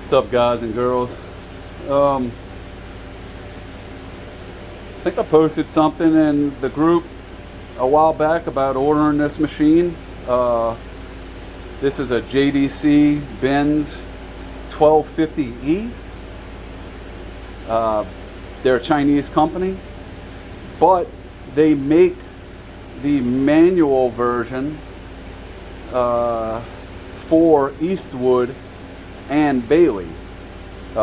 What's up, guys and girls? I think I posted something in the group a while back about ordering this machine. This is a JDC Benz 1250E. They're a Chinese company, but they make the manual version for Eastwood and Bailey.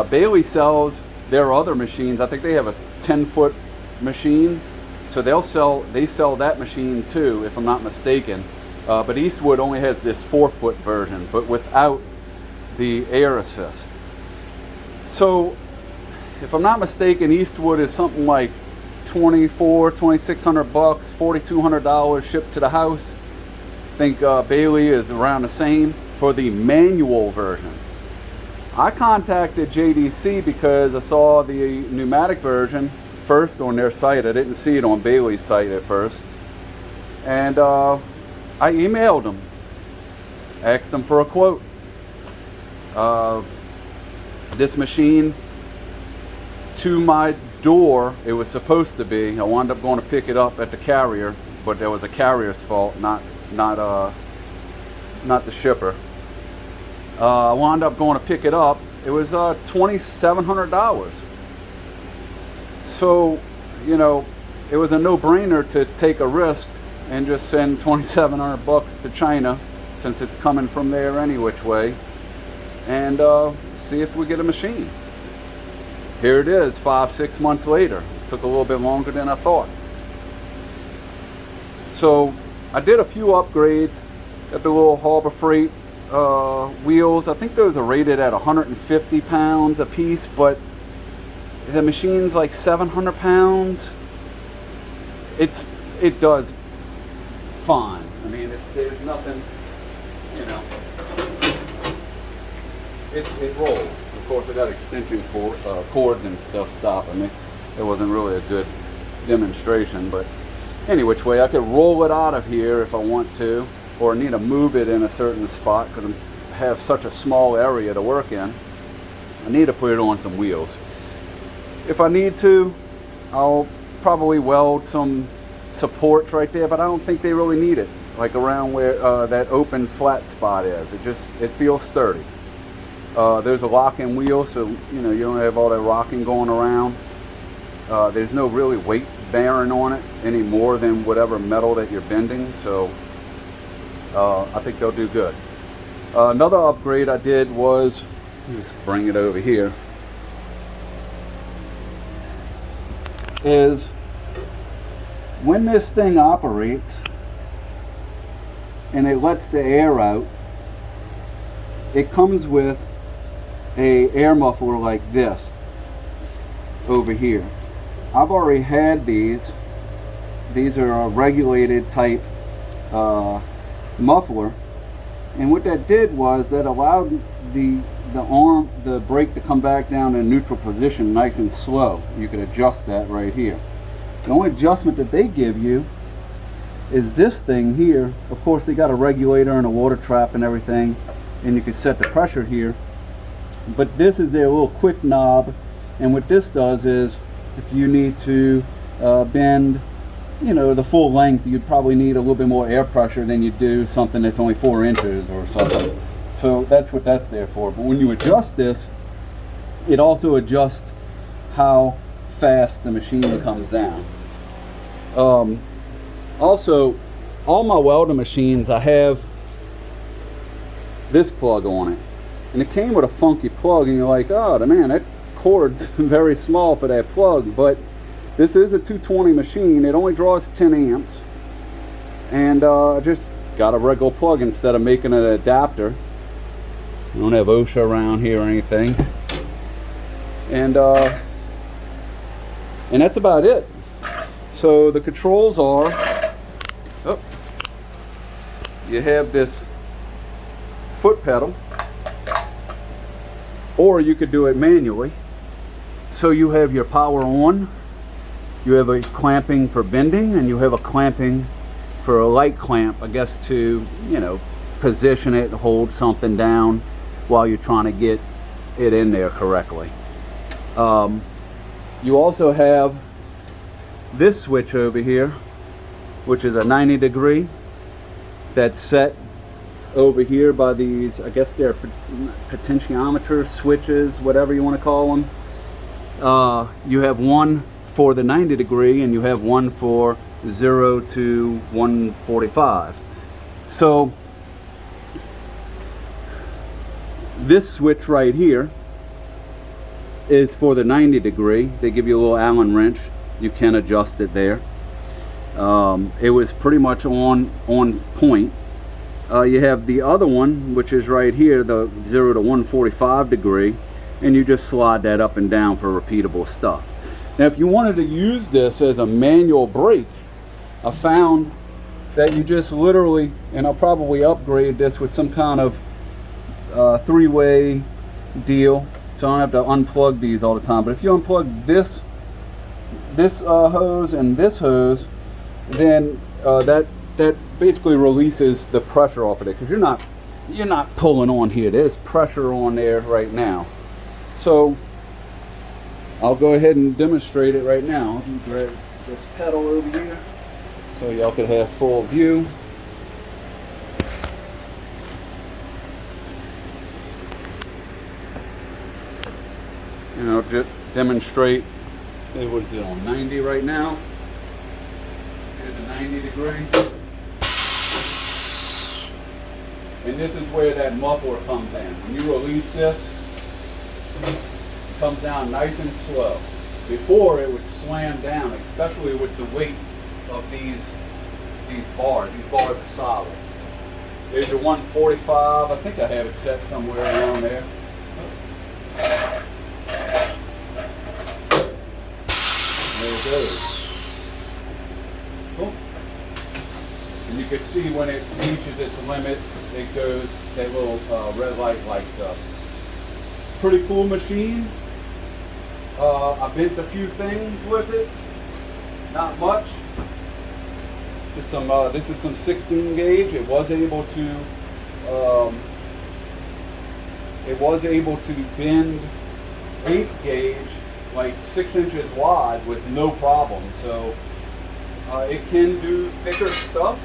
Bailey sells their other machines. I think they have a 10-foot machine, so they sell that machine too, if I'm not mistaken. But Eastwood only has this 4-foot version, but without the air assist. So, if I'm not mistaken, Eastwood is something like $2,600, $4,200 shipped to the house. I think Bailey is around the same for the manual version. I contacted JDC because I saw the pneumatic version first on their site. I didn't see it on Bailey's site at first. And I emailed them, asked them for a quote. This machine, to my door, it was supposed to be. I wound up going to pick it up at the carrier, but there was a carrier's fault, not the shipper. I wound up going to pick it up. It was $2,700. So, you know, it was a no-brainer to take a risk and just send $2,700 to China, since it's coming from there any which way, and see if we get a machine. Here it is, 5-6 months later. It took a little bit longer than I thought. So I did a few upgrades. Got the little Harbor Freight wheels. I think those are rated at 150 pounds a piece, but the machine's like 700 pounds. It does fine. I mean, there's nothing, you know. It rolls. Of course, I got extension cords and stuff stopping me. It wasn't really a good demonstration, but any which way, I could roll it out of here if I want to, or need to move it in a certain spot because I have such a small area to work in. I need to put it on some wheels. If I need to, I'll probably weld some supports right there, but I don't think they really need it, like around where that open flat spot is. It feels sturdy. There's a lock-in wheel, so you know you don't have all that rocking going around. There's no really weight bearing on it any more than whatever metal that you're bending, so I think they'll do good. Another upgrade I did was, let's bring it over here, is when this thing operates and it lets the air out, it comes with a air muffler like this over here. I've already had these. These are a regulated type muffler, and what that did was that allowed the brake to come back down in neutral position nice and slow. You could adjust that right here. The only adjustment that they give you is this thing here. Of course, they got a regulator and a water trap and everything, and you can set the pressure here. But this is their little quick knob, and what this does is, if you need to bend, you know, the full length, you'd probably need a little bit more air pressure than you do something that's only 4 inches or something. So that's what that's there for. But when you adjust this, it also adjusts how fast the machine comes down. Also, all my welding machines, I have this plug on it, and it came with a funky plug, and you're like, oh man, that cord's very small for that plug. But this is a 220 machine. It only draws 10 amps, and I just got a regular plug instead of making an adapter. I don't have OSHA around here or anything, and that's about it. So the controls are, you have this foot pedal, or you could do it manually. So you have your power on, you have a clamping for bending, and you have a clamping for a light clamp, I guess, to, you know, position it, hold something down while you're trying to get it in there correctly. You also have this switch over here, which is a 90 degree, that's set over here by these, I guess they're potentiometer switches, whatever you want to call them. You have one for the 90 degree and you have one for 0 to 145. So this switch right here is for the 90 degree. They give you a little Allen wrench. You can adjust it there. It was pretty much on point. You have the other one, which is right here, the 0 to 145 degree, and you just slide that up and down for repeatable stuff. Now if you wanted to use this as a manual brake, I found that you just literally, and I'll probably upgrade this with some kind of three-way deal, so I don't have to unplug these all the time. But if you unplug this hose and this hose, then that basically releases the pressure off of it, because you're not pulling on here. There's pressure on there right now. So I'll go ahead and demonstrate it right now. Let me grab this pedal over here so y'all could have full view. And I'll just demonstrate. What is it on 90 right now? Here's a 90 degree. And this is where that muffler comes in. When you release this, it comes down nice and slow. Before it would slam down, especially with the weight of these bars. These bars are solid. There's your 145. I think I have it set somewhere around there. There it goes. Cool. And you can see when it reaches its limit, it goes, that little red light lights up. Pretty cool machine. I bent a few things with it. Not much. This is some 16 gauge. It was able to bend 8 gauge like 6 inches wide with no problem. So it can do thicker stuff.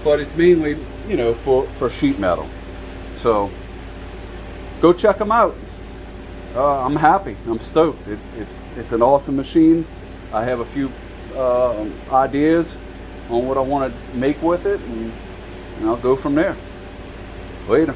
But it's mainly, you know, for sheet metal. So go check them out. I'm happy. I'm stoked. It's an awesome machine. I have a few ideas on what I want to make with it, and I'll go from there. Later.